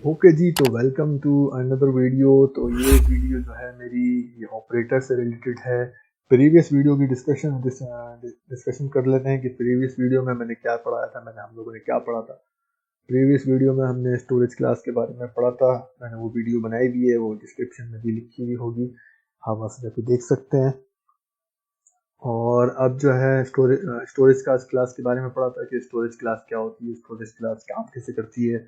Okay जी, तो welcome to another video. तो ये वीडियो जो है मेरी ये ऑपरेटर से रिलेटेड है। प्रीवियस वीडियो की डिस्कशन कर लेते हैं कि प्रीवियस वीडियो में मैंने क्या पढ़ाया था, हम लोगों ने क्या पढ़ा था। प्रीवियस वीडियो में हमने स्टोरेज क्लास के बारे में पढ़ा था। मैंने वो वीडियो बनाई भी है, वो डिस्क्रिप्शन में भी लिखी हुई होगी, आप वहाँ से जाके देख सकते हैं। और अब जो है स्टोरेज क्लास के बारे में पढ़ा था कि स्टोरेज क्लास क्या होती है, स्टोरेज क्लास काम कैसे करती है,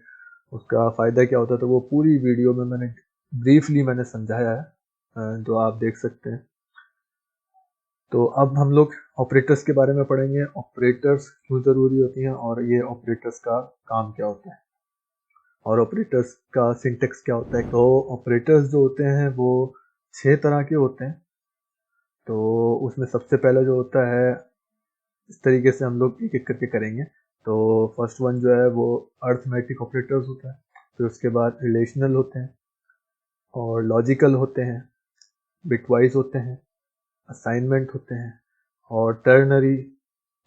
उसका फ़ायदा क्या होता है। तो वो पूरी वीडियो में मैंने समझाया है, जो आप देख सकते हैं। तो अब हम लोग ऑपरेटर्स के बारे में पढ़ेंगे, ऑपरेटर्स क्यों ज़रूरी होती हैं और ये ऑपरेटर्स का काम क्या होता है और ऑपरेटर्स का सिंटेक्स क्या होता है। तो ऑपरेटर्स जो होते हैं वो 6 तरह के होते हैं। तो उसमें सबसे पहला जो होता है, इस तरीके से हम लोग एक एक करके करेंगे। तो फर्स्ट वन जो है वो अर्थमेटिक ऑपरेटर्स होता है, फिर उसके बाद रिलेशनल होते हैं और लॉजिकल होते हैं, बिटवाइज होते हैं, असाइनमेंट होते हैं और टर्नरी,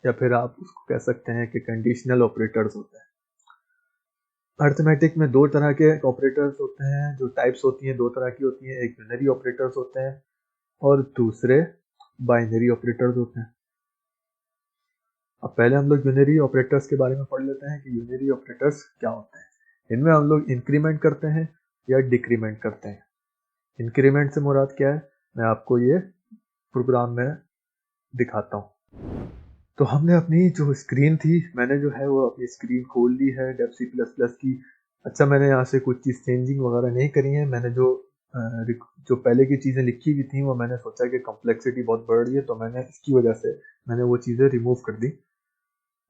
या फिर आप उसको कह सकते हैं कि कंडीशनल ऑपरेटर्स होते हैं। अर्थमेटिक में 2 तरह के ऑपरेटर्स होते हैं, जो टाइप्स होती हैं 2 तरह की होती हैं। एक यूनरी ऑपरेटर्स होते हैं और दूसरे बाइनरी ऑपरेटर्स होते हैं। अब पहले हम लोग यूनरी ऑपरेटर्स के बारे में पढ़ लेते हैं कि यूनरी ऑपरेटर्स क्या होते हैं। इनमें हम लोग इंक्रीमेंट करते हैं या डिक्रीमेंट करते हैं। इंक्रीमेंट से मुराद क्या है, मैं आपको ये प्रोग्राम में दिखाता हूँ। तो हमने अपनी जो स्क्रीन थी, मैंने जो है वो अपनी स्क्रीन खोल ली है डेव C++ की। अच्छा, मैंने यहाँ से कुछ चीज़ चेंजिंग वगैरह नहीं करी है। मैंने जो पहले की चीज़ें लिखी हुई थी वो मैंने सोचा कि कॉम्प्लेक्सिटी बहुत बढ़ रही है, तो मैंने इसकी वजह से मैंने वो चीज़ें रिमूव कर दी।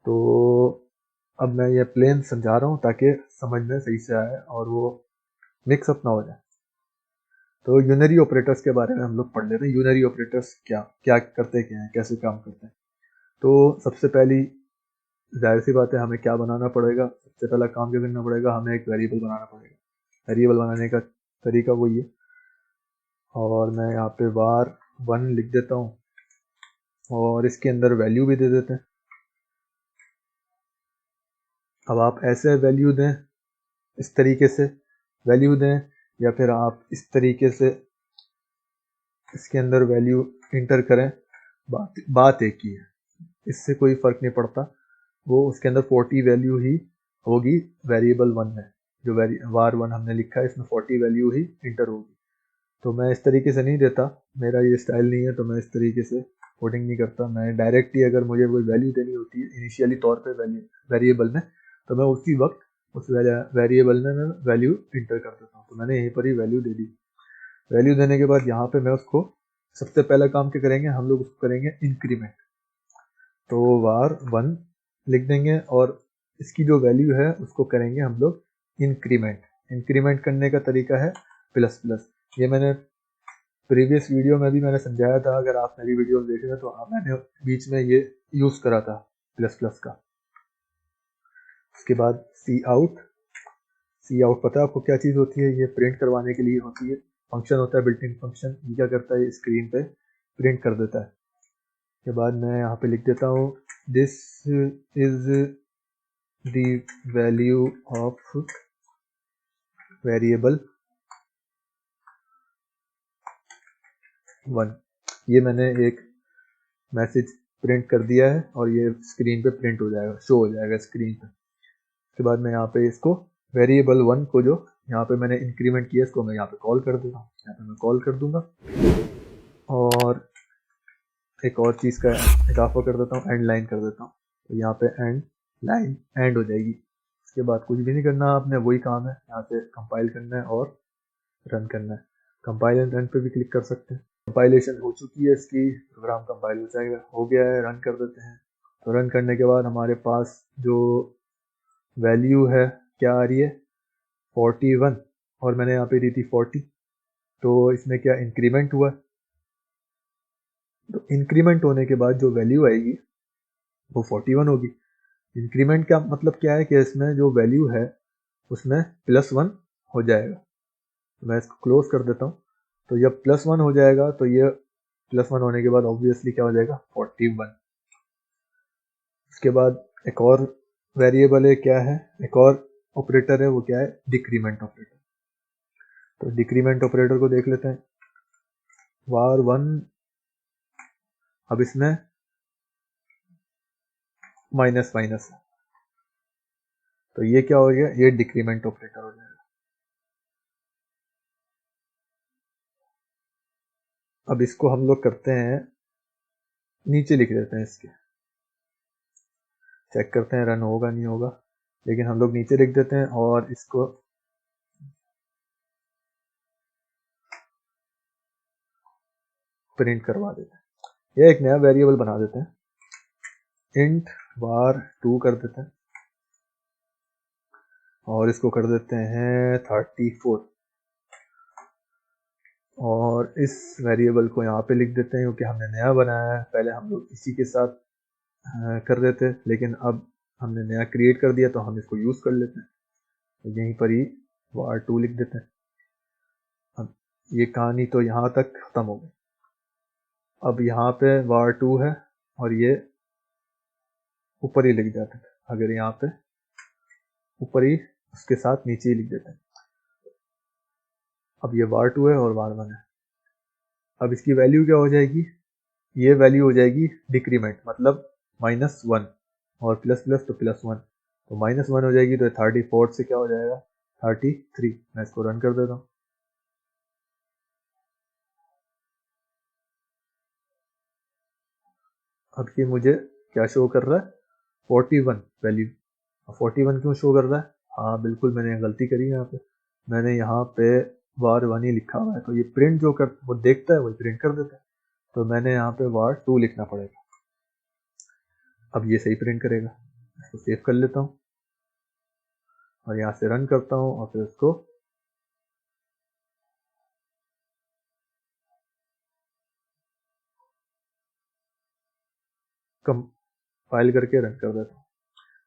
तो अब मैं ये प्लेन समझा रहा हूँ ताकि समझ में सही से आए और वो मिक्सअप ना हो जाए। तो यूनरी ऑपरेटर्स के बारे में हम लोग पढ़ लेते हैं। यूनरी ऑपरेटर्स क्या क्या करते क्या हैं, कैसे काम करते हैं। तो सबसे पहली जाहिर सी बात है, हमें क्या बनाना पड़ेगा। सबसे पहला काम क्या करना पड़ेगा, हमें एक वेरिएबल बनाना पड़ेगा। वेरिएबल बनाने का तरीका वही है, और मैं यहाँ पे var1 लिख देता हूँ और इसके अंदर वैल्यू भी दे देते हैं। अब आप ऐसे वैल्यू दें, इस तरीके से वैल्यू दें, या फिर आप इस तरीके से इसके अंदर वैल्यू इंटर करें, बात एक ही है, इससे कोई फर्क नहीं पड़ता। वो उसके अंदर 40 वैल्यू ही होगी वेरिएबल 1 में। जो var1 हमने लिखा है इसमें 40 वैल्यू ही इंटर होगी। तो मैं इस तरीके से नहीं देता, मेरा ये स्टाइल नहीं है, तो मैं इस तरीके से कोडिंग नहीं करता। मैं डायरेक्ट ही अगर मुझे कोई वैल्यू देनी होती है इनिशियली तौर पे वेरिएबल में, तो मैं उसी वक्त उस वेरिएबल में मैं वैल्यू इंटर कर देता हूँ। तो मैंने यहीं पर ही वैल्यू दे दी। वैल्यू देने के बाद यहाँ पे मैं उसको, सबसे पहला काम क्या करेंगे हम लोग, उसको करेंगे इंक्रीमेंट। तो var1 लिख देंगे और इसकी जो वैल्यू है उसको करेंगे हम लोग इंक्रीमेंट। इंक्रीमेंट करने का तरीका है प्लस प्लस। ये मैंने प्रीवियस वीडियो में भी मैंने समझाया था, अगर आप मेरी वीडियो देख रहे हैं तो मैंने बीच में ये यूज करा था प्लस प्लस का। उसके बाद सी आउट पता है आपको क्या चीज़ होती है, ये प्रिंट करवाने के लिए होती है। फंक्शन होता है बिल्ट इन फंक्शन, ये क्या करता है, स्क्रीन पे प्रिंट कर देता है। के बाद मैं यहाँ पे लिख देता हूँ this is the value of variable 1। ये मैंने एक मैसेज प्रिंट कर दिया है और ये स्क्रीन पे प्रिंट हो जाएगा, शो हो जाएगा स्क्रीन पे। उसके बाद मैं यहाँ पे इसको वेरिएबल 1 को जो यहाँ पे मैंने इंक्रीमेंट किया, इसको मैं यहाँ पे कॉल कर देता हूँ। यहाँ पे मैं कॉल कर दूंगा और एक और चीज़ का इजाफा कर देता हूँ, एंड लाइन कर देता हूँ। तो यहाँ पे एंड लाइन एंड हो जाएगी। इसके बाद कुछ भी नहीं करना आपने, वही काम है, यहाँ से कंपाइल करना है और रन करना है। कंपाइल एंड रन पे भी क्लिक कर सकते हैं। कंपाइलेशन हो चुकी है इसकी, प्रोग्राम कंपाइल हो जाएगा, हो गया है। रन कर देते हैं। तो रन करने के बाद हमारे पास जो वैल्यू है क्या आ रही है, 41, और मैंने यहाँ पे दी थी 40। तो इसमें क्या इंक्रीमेंट हुआ, तो इंक्रीमेंट होने के बाद जो वैल्यू आएगी वो 41 होगी। इंक्रीमेंट का मतलब क्या है कि इसमें जो वैल्यू है उसमें +1 हो जाएगा। तो मैं इसको क्लोज कर देता हूँ। तो जब +1 हो जाएगा तो ये +1 होने के बाद ऑब्वियसली क्या हो जाएगा, 41। उसके बाद एक और वेरिएबल है, क्या है, एक और ऑपरेटर है वो क्या है, डिक्रीमेंट ऑपरेटर। तो डिक्रीमेंट ऑपरेटर को देख लेते हैं। var1, अब इसमें माइनस माइनस है, तो ये क्या हो गया, ये डिक्रीमेंट ऑपरेटर हो जाएगा। अब इसको हम लोग करते हैं, नीचे लिख देते हैं, इसके चेक करते हैं रन होगा नहीं होगा, लेकिन हम लोग नीचे लिख देते हैं और इसको प्रिंट करवा देते हैं। ये एक नया वेरिएबल बना देते हैं, इंट var2 कर देते हैं और इसको कर देते हैं 34 और इस वेरिएबल को यहाँ पे लिख देते हैं क्योंकि हमने नया बनाया है। पहले हम लोग इसी के साथ कर रहे थे, लेकिन अब हमने नया क्रिएट कर दिया तो हम इसको यूज़ कर लेते हैं। तो यहीं पर ही var2 लिख देते हैं। अब ये कहानी तो यहाँ तक ख़त्म हो गई। अब यहाँ पे var2 है और ये ऊपर ही लिख जाते हैं, अगर यहाँ पे ऊपर ही उसके साथ नीचे ही लिख देते हैं। अब ये var2 है और var1 है। अब इसकी वैल्यू क्या हो जाएगी, ये वैल्यू हो जाएगी डिक्रीमेंट, मतलब -1 और प्लस प्लस तो +1, तो -1 हो जाएगी, तो 34 से क्या हो जाएगा 33। मैं इसको रन कर देता हूँ। अब ये मुझे क्या शो कर रहा है, 41 वैल्यू। 41 क्यों शो कर रहा है, हाँ बिल्कुल मैंने गलती करी है यहाँ पे, मैंने यहाँ पे var1 ही लिखा हुआ है, तो ये प्रिंट जो कर वो देखता है वही प्रिंट कर देता है, तो मैंने यहाँ पे var2 लिखना पड़ेगा। अब ये सही प्रिंट करेगा। इसको सेव कर लेता हूँ और यहाँ से रन करता हूँ और फिर उसको कंपाइल करके रन कर देता हूँ।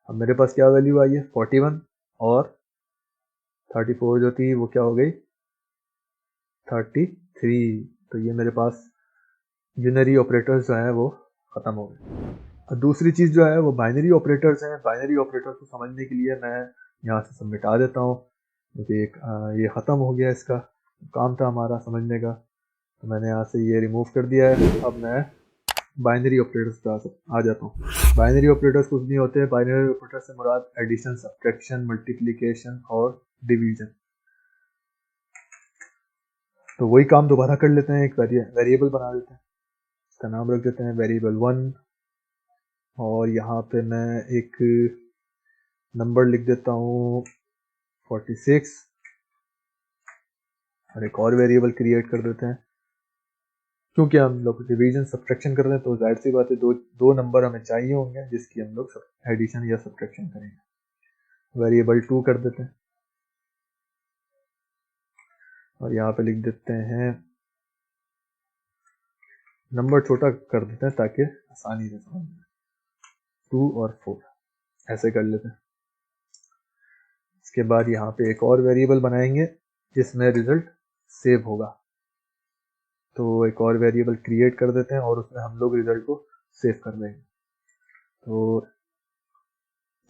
अब मेरे पास क्या वैल्यू आई है, 41 और 34 जो थी वो क्या हो गई 33। तो ये मेरे पास यूनरी ऑपरेटर्स जो है वो ख़त्म हो गए। दूसरी चीज़ जो है वो बाइनरी ऑपरेटर्स हैं। बाइनरी ऑपरेटर्स को समझने के लिए मैं यहाँ से सब मिटा देता हूँ क्योंकि ये ख़त्म हो गया, इसका काम था हमारा समझने का, तो मैंने यहाँ से ये रिमूव कर दिया है। अब मैं बाइनरी ऑपरेटर्स पे आ जाता हूँ। बाइनरी ऑपरेटर्स कुछ नहीं होते हैं, बाइनरी ऑपरेटर्स से मुराद एडिशन, सब्ट्रैक्शन, मल्टीप्लिकेशन और डिवीजन। तो वही काम दोबारा कर लेते हैं, एक वेरिएबल बना देते हैं, इसका नाम रख देते हैं वेरिएबल1 और यहाँ पे मैं एक नंबर लिख देता हूँ 46 और एक और वेरिएबल क्रिएट कर देते हैं। क्योंकि हम लोग डिवीजन सब्ट्रैक्शन कर रहे हैं तो जाहिर सी बात है दो नंबर हमें चाहिए होंगे जिसकी हम लोग एडिशन या सब्ट्रैक्शन करेंगे। वेरिएबल2 कर देते हैं और यहाँ पे लिख देते हैं नंबर छोटा कर देते हैं ताकि आसानी से समझ में, 2 और 4 ऐसे कर लेते हैं। इसके बाद यहाँ पे एक और वेरिएबल बनाएंगे जिसमें रिजल्ट सेव होगा, तो एक और वेरिएबल क्रिएट कर देते हैं और उसमें हम लोग रिजल्ट को सेव कर देंगे। तो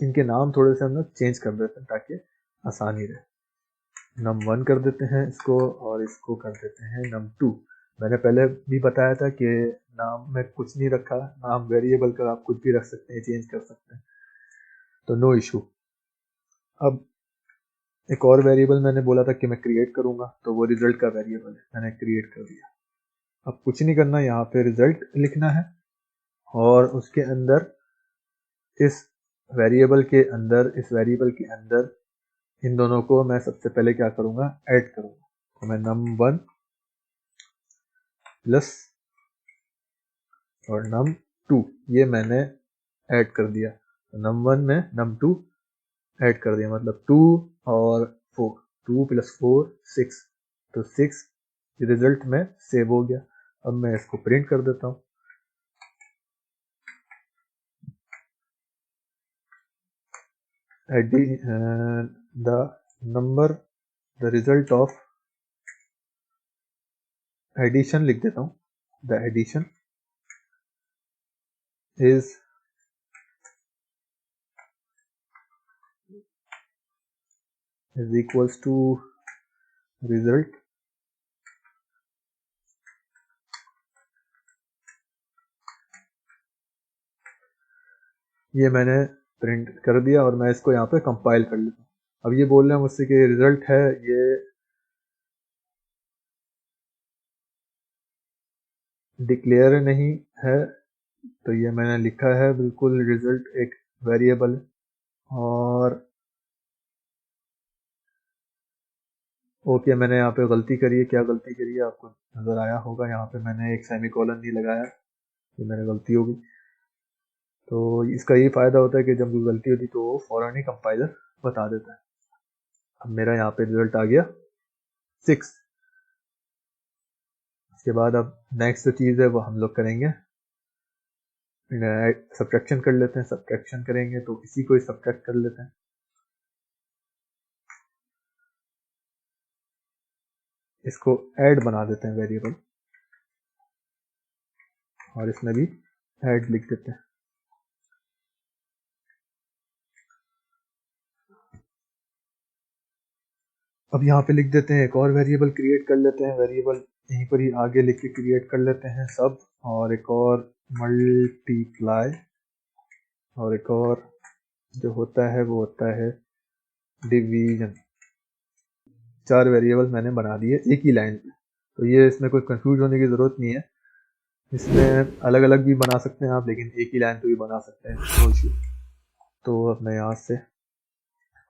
इनके नाम थोड़े से हम लोग चेंज कर देते हैं ताकि आसानी रहे। num1 कर देते हैं इसको और इसको कर देते हैं num2। मैंने पहले भी बताया था कि नाम में कुछ नहीं रखा, नाम वेरिएबल का आप कुछ भी रख सकते हैं, चेंज कर सकते हैं, तो नो इशू। अब एक और वेरिएबल मैंने बोला था कि मैं क्रिएट करूंगा, तो वो रिजल्ट का वेरिएबल है, मैंने क्रिएट कर दिया। अब कुछ नहीं करना, यहाँ पे रिजल्ट लिखना है और उसके अंदर इस वेरिएबल के अंदर इन दोनों को मैं सबसे पहले क्या करूंगा, ऐड करूंगा। तो मैं num1 प्लस और num2 ये मैंने ऐड कर दिया, तो num1 में num2 ऐड कर दिया, मतलब 2 और 4, 2 + 4 6, तो 6 रिजल्ट में सेव हो गया। अब मैं इसको प्रिंट कर देता हूँ। The number the result of addition लिख देता हूँ, the addition is is equals to result. ये मैंने प्रिंट कर दिया और मैं इसको यहाँ पे कंपाइल कर लेता हूँ। अब ये बोल रहे हैं मुझसे कि रिजल्ट है ये डिक्लेयर नहीं है, तो ये मैंने लिखा है बिल्कुल रिजल्ट एक वेरिएबल। और ओके, मैंने यहाँ पे गलती करी है। क्या गलती करी है आपको नज़र आया होगा, यहाँ पे मैंने एक सेमीकोलन नहीं लगाया, ये मेरी गलती होगी। तो इसका ये फ़ायदा होता है कि जब कोई गलती होती तो वो फ़ौरन ही कंपाइलर बता देता है। अब मेरा यहाँ पे रिजल्ट आ गया 6। इसके बाद अब नेक्स्ट जो चीज़ है वो हम लोग करेंगे, सब्ट्रैक्शन कर लेते हैं। सब्ट्रैक्शन करेंगे तो इसी को ही सब्ट्रैक्ट कर लेते हैं। इसको ऐड बना देते हैं वेरिएबल, और इसमें भी ऐड लिख देते हैं। अब यहाँ पे लिख देते हैं एक और वेरिएबल क्रिएट कर लेते हैं। वेरिएबल यहीं पर ही आगे लिख के क्रिएट कर लेते हैं सब, और एक और मल्टीप्लाई, और एक और जो होता है वो होता है डिवीजन। 4 वेरिएबल मैंने बना दिए एक ही लाइन पे। तो ये इसमें कोई कंफ्यूज होने की ज़रूरत नहीं है, इसमें अलग अलग भी बना सकते हैं आप, लेकिन एक ही लाइन पे भी बना सकते हैं, नो इशू। तो अब मैं यहाँ से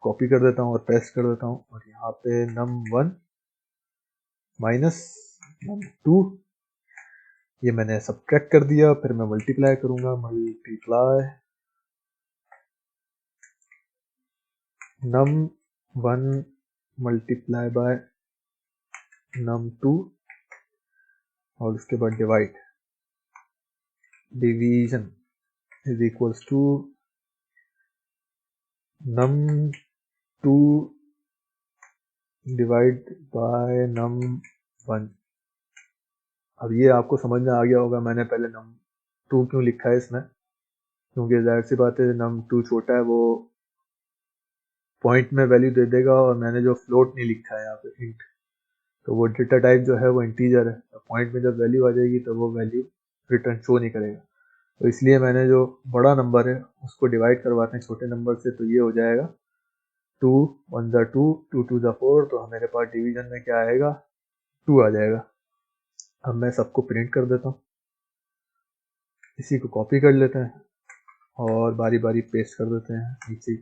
कॉपी कर देता हूँ और पेस्ट कर देता हूँ, और यहाँ पे num1 माइनस num2 ये मैंने सब्ट्रैक्ट कर दिया। फिर मैं मल्टीप्लाई करूंगा, multiply num1 multiply by num2, और उसके बाद divide, division is equals to num2 divide by num1। अब ये आपको समझ में आ गया होगा मैंने पहले num2 क्यों लिखा है इसमें, क्योंकि जाहिर सी बात है num2 छोटा है, वो पॉइंट में वैल्यू दे देगा, और मैंने जो फ्लोट नहीं लिखा है यहाँ पे इंट, तो वो डेटा टाइप जो है वो इंटीजर है। तो पॉइंट में जब वैल्यू आ जाएगी तो वो वैल्यू रिटर्न शो नहीं करेगा। तो इसलिए मैंने जो बड़ा नंबर है उसको डिवाइड करवाते हैं छोटे नंबर से, तो ये हो जाएगा 2 1 ज़ा 2, 2 2 ज़ा 4, तो मेरे पास डिवीजन में क्या आएगा, 2 आ जाएगा। अब मैं सबको प्रिंट कर देता हूँ, इसी को कॉपी कर लेते हैं और बारी बारी पेस्ट कर देते हैं नीचे।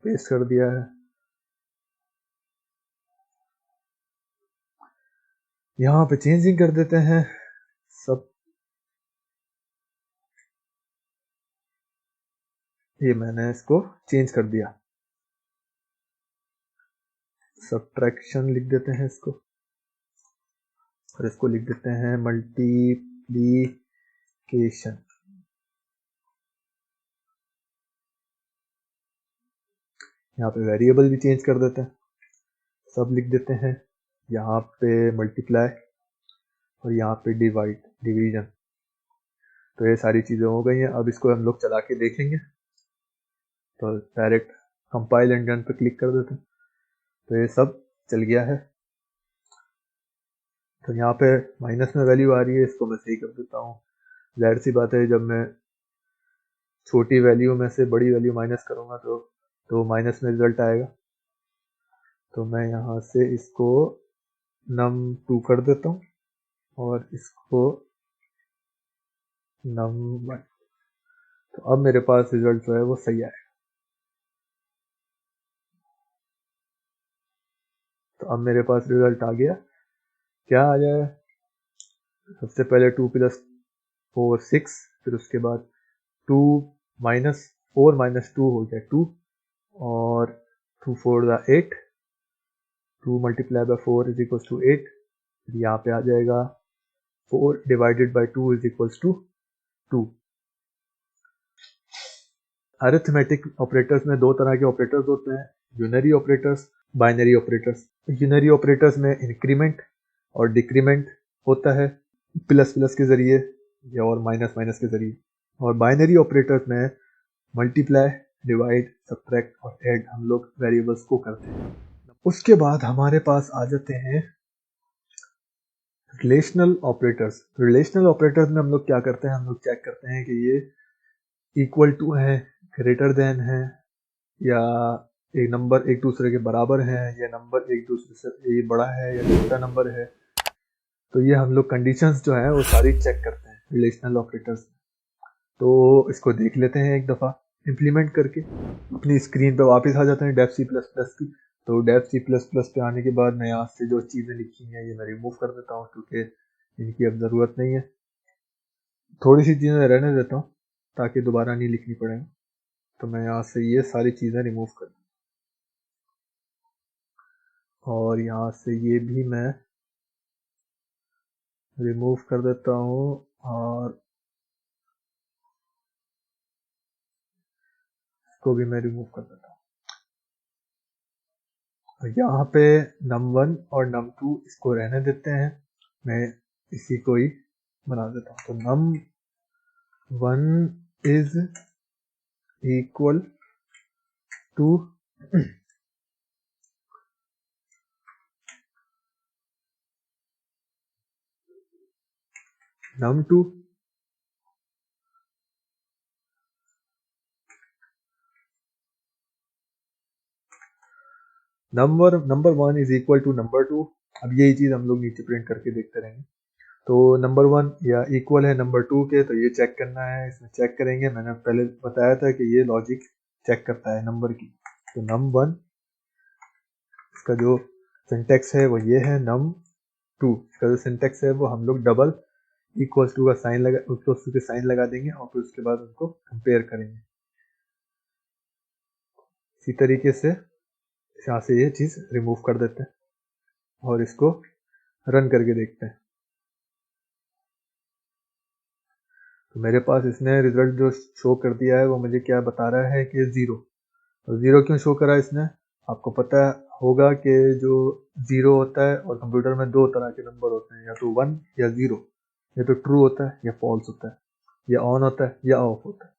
पेस्ट कर दिया है। यहाँ पे चेंजिंग कर देते हैं सब, ये मैंने इसको चेंज कर दिया। सब्ट्रैक्शन लिख देते हैं इसको, और इसको लिख देते हैं मल्टीप्लिकेशन। यहाँ पे वेरिएबल भी चेंज कर देते हैं, सब लिख देते हैं। यहाँ पे मल्टीप्लाई और यहाँ पे डिवाइड, डिवीजन। तो ये सारी चीज़ें हो गई हैं। अब इसको हम लोग चला के देखेंगे, तो डायरेक्ट कंपाइल एंड रन पे क्लिक कर देते हैं। तो ये सब चल गया है। तो यहाँ पे माइनस में वैल्यू आ रही है, इसको मैं सही कर देता हूँ। जाहिर सी बात है जब मैं छोटी वैल्यू में से बड़ी वैल्यू माइनस करूँगा तो माइनस में रिजल्ट आएगा। तो मैं यहाँ से इसको num2 कर देता हूँ और इसको num1। तो अब मेरे पास रिजल्ट जो है वो सही आएगा। तो अब मेरे पास रिजल्ट आ गया। क्या आ जाए, सबसे पहले 2 + 4 6, फिर उसके बाद 2 - 4 - 2 हो गया 2, और 2 4 ज़ा 8, 2 × 4 = 8। फिर यहाँ पे आ जाएगा 4 ÷ 2 = 2। अरिथमेटिक ऑपरेटर्स में दो तरह के ऑपरेटर्स होते हैं, unary operators, binary operators. Unary operators में इंक्रीमेंट और डिक्रीमेंट होता है, प्लस प्लस के जरिए या और माइनस माइनस के जरिए। और बाइनरी ऑपरेटर्स में मल्टीप्लाई, डिवाइड, सब्ट्रैक्ट और ऐड हम लोग वेरिएबल्स को करते हैं। उसके बाद हमारे पास आ जाते हैं रिलेशनल ऑपरेटर्स। रिलेशनल ऑपरेटर्स में हम लोग क्या करते हैं, हम लोग चेक करते हैं कि ये इक्वल टू है, ग्रेटर देन है, या एक नंबर एक दूसरे के बराबर है, या नंबर एक दूसरे से ये बड़ा है या छोटा नंबर है। तो ये हम लोग कंडीशंस जो है वो सारी चेक करते हैं रिलेशनल ऑपरेटर्स। तो इसको देख लेते हैं एक दफ़ा इम्प्लीमेंट करके। अपनी स्क्रीन पे वापस आ जाते हैं डेफ सी प्लस प्लस की। तो डेफ सी प्लस प्लस पे आने के बाद मैं यहाँ से जो चीज़ें लिखी हैं ये मैं रिमूव कर देता हूँ, क्योंकि इनकी अब ज़रूरत नहीं है। थोड़ी सी चीज़ें रहने देता हूँ ताकि दोबारा नहीं लिखनी पड़े। तो मैं यहाँ से ये सारी चीज़ें रिमूव कर दूँ, और यहाँ से ये भी मैं रिमूव कर देता हूँ, और इसको भी मैं रिमूव कर देता हूँ। यहाँ पे num1 और num2 इसको रहने देते हैं, मैं इसी को ही बना देता हूँ। तो num1 is equal to num2 number 1 is equal to number 2। अब यही चीज़ हम लोग नीचे प्रिंट करके देखते रहेंगे। तो नंबर 1 या इक्वल है नंबर 2 के, तो ये चेक करना है, इसमें चेक करेंगे। मैंने पहले बताया था कि ये लॉजिक चेक करता है नंबर की। तो num1 इसका जो सिंटेक्स है वो ये है, num2 इसका जो सिंटेक्स है वो हम लोग डबल इक्वल टू का साइन लगा, इक्वल टू के साइन लगा देंगे, और फिर उसके बाद उनको कंपेयर करेंगे। इसी तरीके से यहाँ से ये चीज़ रिमूव कर देते हैं और इसको रन करके देखते हैं। तो मेरे पास इसने रिजल्ट जो शो कर दिया है वो मुझे क्या बता रहा है कि 0। तो 0 क्यों शो करा इसने, आपको पता होगा कि जो 0 होता है, और कंप्यूटर में दो तरह के नंबर होते हैं, या तो 1 या 0। या तो ट्रू होता है या फॉल्स होता है, या ऑन होता है या ऑफ होता है।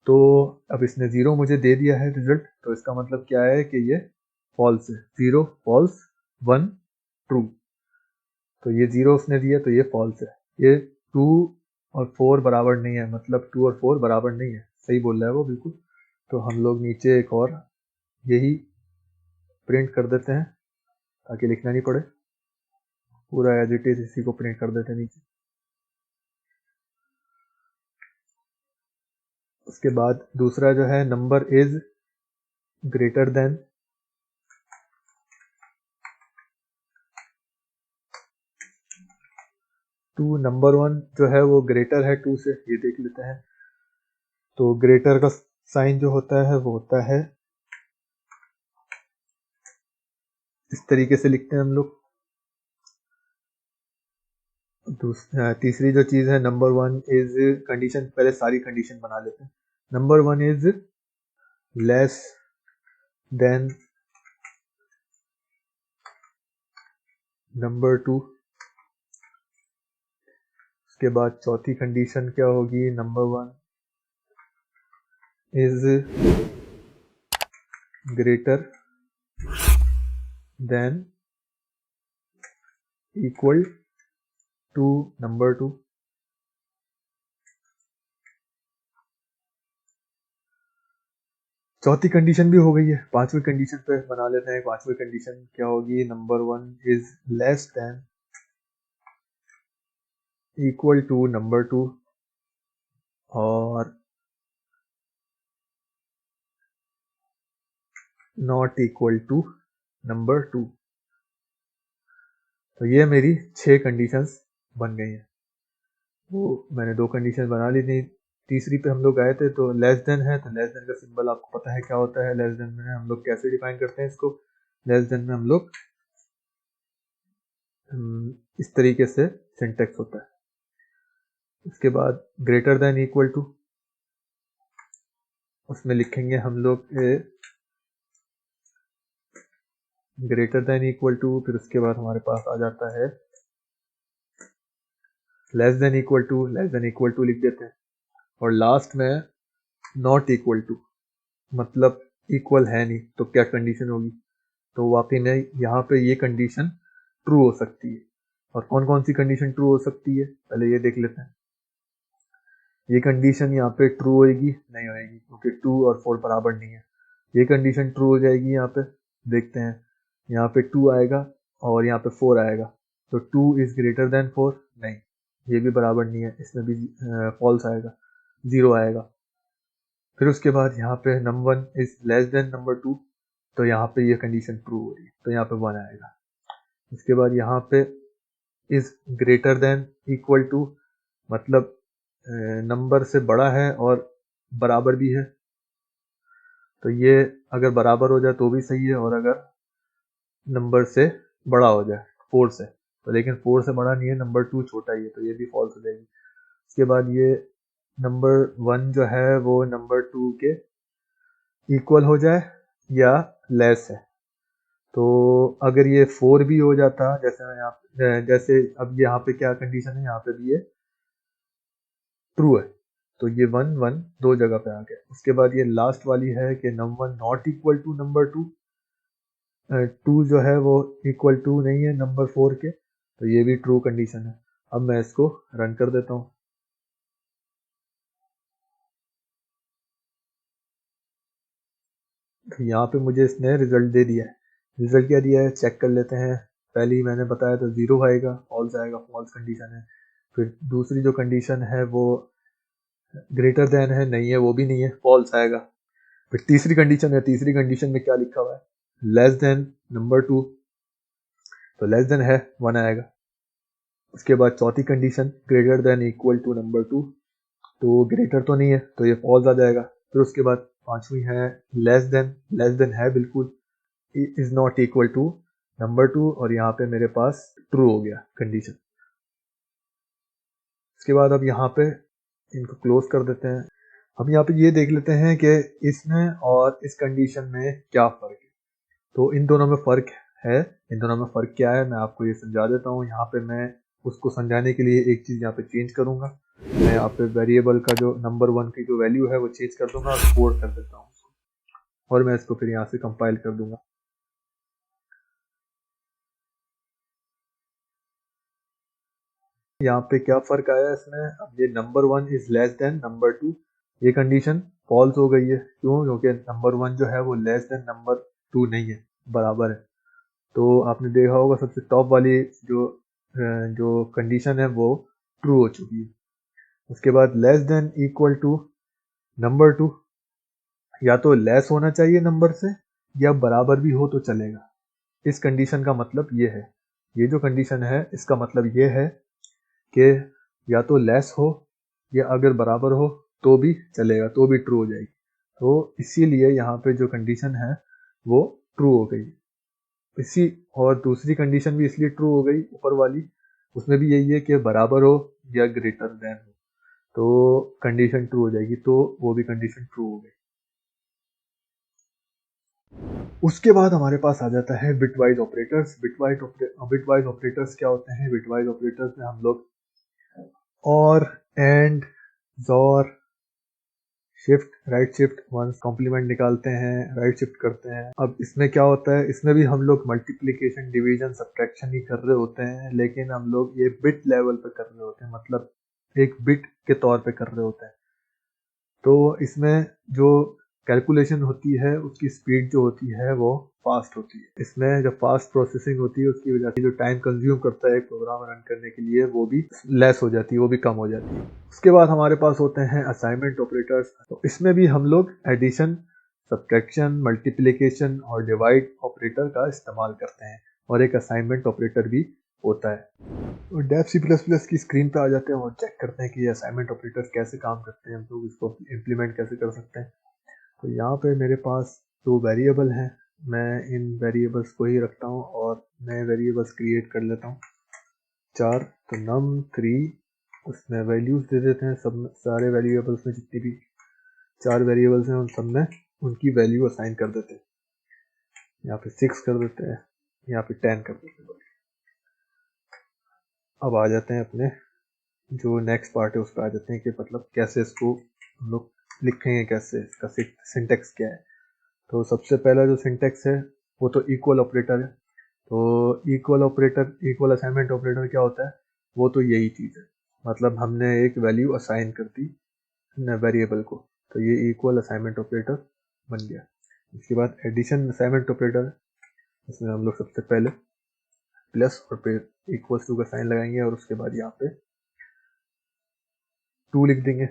तो अब इसने 0 मुझे दे दिया है रिजल्ट, तो इसका मतलब क्या है कि ये फॉल्स है। 0 फॉल्स, 1 ट्रू। तो ये 0 उसने दिया तो ये फॉल्स है। ये 2 और 4 बराबर नहीं है, मतलब 2 और 4 बराबर नहीं है, सही बोल रहा है वो बिल्कुल। तो हम लोग नीचे एक और यही प्रिंट कर देते हैं ताकि लिखना नहीं पड़े, पूरा एज इट इज इसी को प्रिंट कर देते हैं नीचे। उसके बाद दूसरा जो है, number is greater than two. Number 1 जो है वो ग्रेटर है 2 से, ये देख लेते हैं। तो ग्रेटर का साइन जो होता है वो होता है इस तरीके से लिखते हैं हम लोग। तीसरी जो चीज़ है, नंबर 1 इज कंडीशन, पहले सारी कंडीशन बना लेते हैं। Number 1 is less than number 2। उसके बाद चौथी कंडीशन क्या होगी, number 1 is greater than equal to number 2। चौथी कंडीशन भी हो गई है, पांचवी कंडीशन पे बना लेते हैं। पांचवी कंडीशन क्या होगी, number 1 is less than equal to number 2 और नॉट इक्वल टू नंबर 2। तो ये मेरी 6 कंडीशंस बन गई हैं। वो मैंने 2 कंडीशन बना ली थी, तीसरी पे हम लोग आए थे। तो लेस देन है, तो लेस देन का सिंबल आपको पता है क्या होता है। लेस देन में हम लोग कैसे डिफाइन करते हैं इसको, लेस देन में हम लोग इस तरीके से सिंटेक्स होता है। उसके बाद ग्रेटर देन इक्वल टू, उसमें लिखेंगे हम लोग ग्रेटर देन इक्वल टू। फिर उसके बाद हमारे पास आ जाता है लेस देन इक्वल टू लिख देते हैं, और लास्ट में नॉट इक्वल टू, मतलब इक्वल है नहीं, तो क्या कंडीशन होगी, तो वाकई में यहाँ पे ये कंडीशन ट्रू हो सकती है। और कौन कौन सी कंडीशन ट्रू हो सकती है, पहले ये देख लेते हैं। ये कंडीशन यहाँ पे ट्रू होएगी नहीं होएगी, क्योंकि 2 और 4 बराबर नहीं है। ये कंडीशन ट्रू हो जाएगी, यहाँ पे देखते हैं, यहाँ पे 2 आएगा और यहाँ पे 4 आएगा, तो 2 इज ग्रेटर देन 4, नहीं, ये भी बराबर नहीं है, इसमें भी फॉल्स आएगा, 0 आएगा। फिर उसके बाद यहाँ पे number 1 is less than number 2, तो यहाँ पे ये कंडीशन ट्रू हो रही है, तो यहाँ पे 1 आएगा। इसके बाद यहाँ पे is greater than equal to, मतलब नंबर से बड़ा है और बराबर भी है, तो ये अगर बराबर हो जाए तो भी सही है, और अगर नंबर से बड़ा हो जाए 4 से, तो लेकिन 4 से बड़ा नहीं है, नंबर 2 छोटा ही है, तो ये भी फॉल्स हो जाएगी। इसके बाद ये नंबर 1 जो है वो नंबर 2 के इक्वल हो जाए या लेस है, तो अगर ये 4 भी हो जाता, जैसे मैं यहाँ जैसे अब यहाँ पे क्या कंडीशन है, यहाँ पे भी ये ट्रू है, तो ये 1 1 दो जगह पे आ गया। उसके बाद ये लास्ट वाली है कि number not equal to number 2, 2 जो है वो इक्वल टू नहीं है नंबर 4 के, तो ये भी ट्रू कंडीशन है। अब मैं इसको रन कर देता हूँ। तो यहाँ पे मुझे इसने रिजल्ट दे दिया है। रिजल्ट क्या दिया है चेक कर लेते हैं। पहले ही मैंने बताया था 0 आएगा, फॉल्स आएगा, फॉल्स कंडीशन है। फिर दूसरी जो कंडीशन है वो ग्रेटर देन है, नहीं है, वो भी नहीं है, फॉल्स आएगा। फिर तीसरी कंडीशन है, तीसरी कंडीशन में क्या लिखा हुआ है, लेस देन नंबर 2, तो लेस देन है, 1 आएगा। उसके बाद चौथी condition greater than equal to number 2, तो ग्रेटर तो नहीं है, तो ये फॉल्स आ जाएगा। फिर उसके बाद पांचवी है लेस देन है बिल्कुल, is not equal to number 2, और यहाँ पे मेरे पास ट्रू हो गया कंडीशन। उसके बाद अब यहाँ पे इनको क्लोज कर देते हैं। हम यहाँ पे ये देख लेते हैं कि इसमें और इस कंडीशन में क्या फ़र्क है। तो इन दोनों में फ़र्क है। इन दोनों में फ़र्क क्या है मैं आपको ये समझा देता हूँ। यहाँ पे मैं उसको समझाने के लिए एक चीज़ यहाँ पे चेंज करूँगा। मैं यहाँ पे वेरिएबल का जो नंबर 1 की जो वैल्यू है वो चेंज कर दूंगा और 4 कर देता हूँ, और मैं इसको फिर यहाँ से कंपाइल कर दूंगा। यहाँ पे क्या फ़र्क आया इसमें, अब ये number 1 is less than number 2, ये कंडीशन फॉल्स हो गई है। क्यों? क्योंकि नंबर 1 जो है वो लेस देन नंबर 2 नहीं है, बराबर है। तो आपने देखा होगा सबसे टॉप वाली जो कंडीशन है वो ट्रू हो चुकी है। उसके बाद less than equal to number 2, या तो लेस होना चाहिए नंबर से या बराबर भी हो तो चलेगा। इस कंडीशन का मतलब ये है, ये जो कंडीशन है इसका मतलब ये है कि या तो लेस हो या अगर बराबर हो तो भी चलेगा, तो भी ट्रू हो जाएगी। तो इसीलिए यहाँ पे जो कंडीशन है वो ट्रू हो गई। इसी और दूसरी कंडीशन भी इसलिए ट्रू हो गई ऊपर वाली, उसमें भी यही है कि बराबर हो या ग्रेटर देन हो तो कंडीशन ट्रू हो जाएगी, तो वो भी कंडीशन ट्रू हो गई। उसके बाद हमारे पास आ जाता है बिटवाइज ऑपरेटर्स। बिटवाइज ऑपरेटर्स क्या होते हैं? बिटवाइज ऑपरेटर्स में हम लोग or, and, XOR, shift, right shift, one's complement निकालते हैं, राइट शिफ्ट करते हैं। अब इसमें क्या होता है, इसमें भी हम लोग मल्टीप्लिकेशन, डिवीजन, सब्ट्रैक्शन ही कर रहे होते हैं, लेकिन हम लोग ये बिट लेवल पे कर रहे होते हैं, मतलब एक बिट के तौर पे कर रहे होते हैं। तो इसमें जो कैलकुलेशन होती है उसकी स्पीड जो होती है वो फास्ट होती है। इसमें जब फास्ट प्रोसेसिंग होती है उसकी वजह से जो टाइम कंज्यूम करता है एक प्रोग्राम रन करने के लिए वो भी लेस हो जाती है, वो भी कम हो जाती है। उसके बाद हमारे पास होते हैं असाइनमेंट ऑपरेटर्स। तो इसमें भी हम लोग एडिशन, सब्ट्रैक्शन, मल्टीप्लिकेशन और डिवाइड ऑपरेटर का इस्तेमाल करते हैं, और एक असाइनमेंट ऑपरेटर भी होता है। तो डेव C++ की स्क्रीन पे आ जाते हैं और चेक करते हैं कि ये असाइनमेंट ऑपरेटर्स कैसे काम करते हैं, हम लोग इसको इम्प्लीमेंट कैसे कर सकते हैं। तो यहाँ पे मेरे पास 2 वेरिएबल हैं, मैं इन वेरिएबल्स को ही रखता हूँ और नए वेरिएबल्स क्रिएट कर लेता हूँ 4। तो num3 उसमें वैल्यूज दे देते हैं, सब सारे वेरिएबल्स में जितनी भी 4 वेरिएबल्स हैं उन सब में उनकी वैल्यू असाइन कर देते हैं। यहाँ पे 6 कर देते हैं, यहाँ पे 10 कर देते हैं। अब आ जाते हैं अपने जो नेक्स्ट पार्ट है उस पर आ जाते हैं कि मतलब कैसे इसको हम लोग लिखेंगे, कैसे इसका सिंटेक्स क्या है। तो सबसे पहला जो सिंटेक्स है वो तो इक्वल ऑपरेटर है। तो equal operator, equal assignment operator क्या होता है, वो तो यही चीज़ है, मतलब हमने एक वैल्यू असाइन कर दी वेरिएबल को, तो ये इक्वल असाइनमेंट ऑपरेटर बन गया। इसके बाद एडिशन असाइनमेंट ऑपरेटर, इसमें हम लोग सबसे पहले प्लस और फिर इक्वल्स टू का साइन लगाएंगे और उसके बाद यहाँ पे 2 लिख देंगे।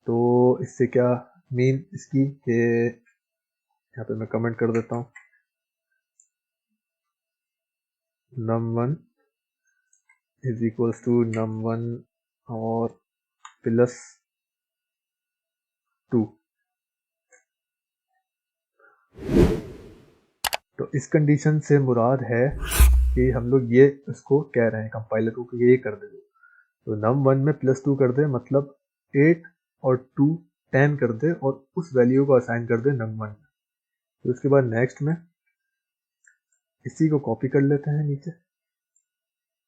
तो इससे क्या मीन इसकी कि यहाँ पे मैं कमेंट कर देता हूँ, num1 is equals to num1 और प्लस 2। तो इस कंडीशन से मुराद है कि हम लोग ये इसको कह रहे हैं कंपाइलर को कि ये कर दे। तो num1 में +2 कर दे, मतलब 8 और 2 10 कर दे और उस वैल्यू को असाइन कर दे num1 में। तो उसके बाद नेक्स्ट में इसी को कॉपी कर लेते हैं नीचे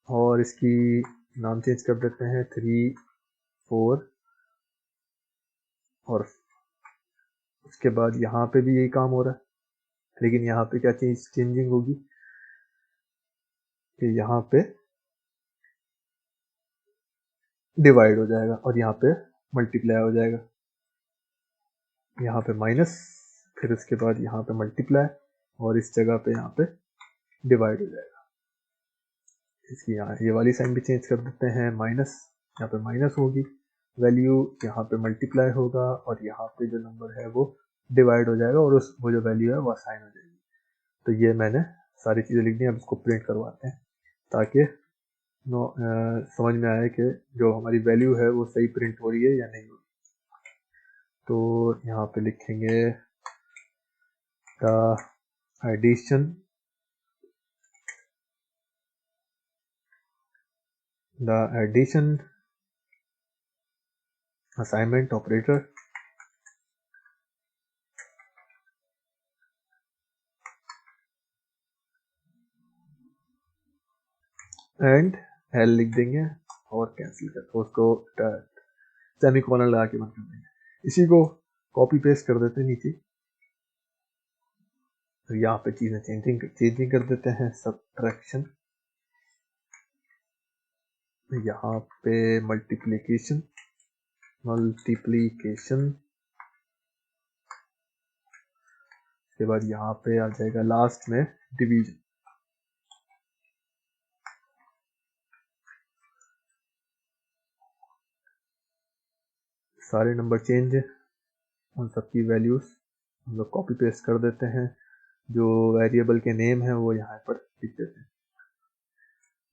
और इसकी नाम चेंज कर देते हैं 3 4 और उसके बाद यहाँ पे भी यही काम हो रहा है, लेकिन यहाँ पे क्या चेंजिंग होगी कि यहाँ पे डिवाइड हो जाएगा और यहाँ पे मल्टीप्लाई हो जाएगा। यहाँ पे माइनस, फिर उसके बाद यहाँ पे मल्टीप्लाई और इस जगह पे यहाँ पे डिवाइड हो जाएगा। इसकी यहाँ ये वाली साइन भी चेंज कर देते हैं, माइनस, यहाँ पे माइनस होगी वैल्यू, यहाँ पे मल्टीप्लाई होगा और यहाँ पे जो नंबर है वो डिवाइड हो जाएगा और उस वो जो वैल्यू है वो असाइन हो जाएगी। तो ये मैंने सारी चीज़ें लिख दी। अब इसको प्रिंट करवाते हैं ताकि समझ में आए कि जो हमारी वैल्यू है वो सही प्रिंट हो रही है या नहीं हो रही। तो यहाँ पे लिखेंगे the addition assignment operator and L लिख देंगे और कैंसिल कर उसको सेमीकोलन लगा के बंद कर देंगे। इसी को कॉपी पेस्ट कर देते हैं नीचे, तो यहाँ पे चीजें चेंजिंग कर देते हैं। सब्ट्रैक्शन, यहाँ पे मल्टीप्लिकेशन के बाद यहाँ पे आ जाएगा लास्ट में डिवीजन। सारे नंबर चेंज है, उन सबकी वैल्यूज हम लोग कॉपी पेस्ट कर देते हैं। जो वेरिएबल के नेम है वो यहाँ पर लिख देते हैं।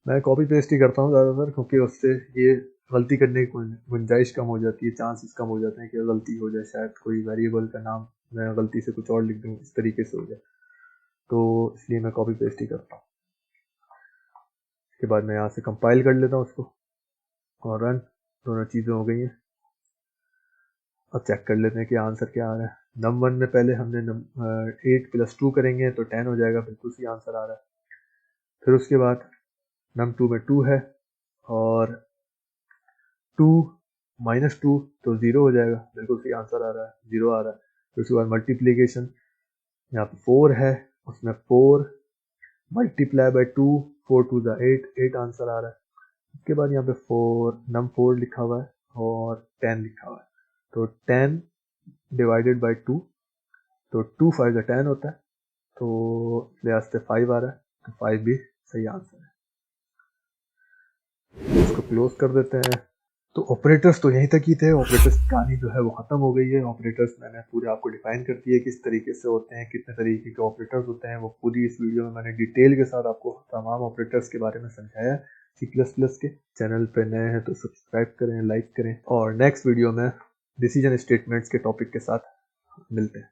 मैं कॉपी पेस्ट ही करता हूँ ज़्यादातर, क्योंकि उससे ये गलती करने की गुंजाइश कम हो जाती है, चांसेस कम हो जाते हैं कि गलती हो जाए, शायद कोई वेरिएबल का नाम मैं गलती से कुछ और लिख दूँ, इस तरीके से हो जाए, तो इसलिए मैं कॉपी पेस्ट ही करता हूँ। इसके बाद मैं यहाँ से कंपाइल कर लेता हूँ उसको और रन, दोनों चीज़ें हो गई हैं। अब चेक कर लेते हैं कि आंसर क्या आ रहा है। num1 में पहले हमने 8 + 2 करेंगे तो 10 हो जाएगा, बिल्कुल सी आंसर आ रहा है। फिर उसके बाद num2 में 2 है और 2 - 2 तो 0 हो जाएगा, बिल्कुल सी आंसर आ रहा है, 0 आ रहा है। फिर उसके बाद मल्टीप्लीकेशन, यहाँ पे 4 है, उसमें 4 मल्टीप्लाई बाय 2, 4 2 8, 8 आंसर आ रहा है। उसके बाद यहाँ पे num4 लिखा हुआ है और 10 लिखा हुआ है, तो 10 डिवाइडेड बाय 2, तो 2 5 10 होता है, तो लिहाज से 5 आ रहा है, तो 5 भी सही आंसर है। इसको क्लोज कर देते हैं। तो ऑपरेटर्स तो यहीं तक ही थे, ऑपरेटर्स की कहानी जो है वो ख़त्म हो गई है। ऑपरेटर्स मैंने पूरे आपको डिफाइन कर दिए किस तरीके से होते हैं, कितने तरीके के ऑपरेटर्स होते हैं, वो पूरी इस वीडियो में मैंने डिटेल के साथ आपको तमाम ऑपरेटर्स के बारे में समझाया। C++ के चैनल पे नए हैं तो सब्सक्राइब करें, लाइक करें और नेक्स्ट वीडियो में डिसीजन स्टेटमेंट्स के टॉपिक के साथ मिलते हैं।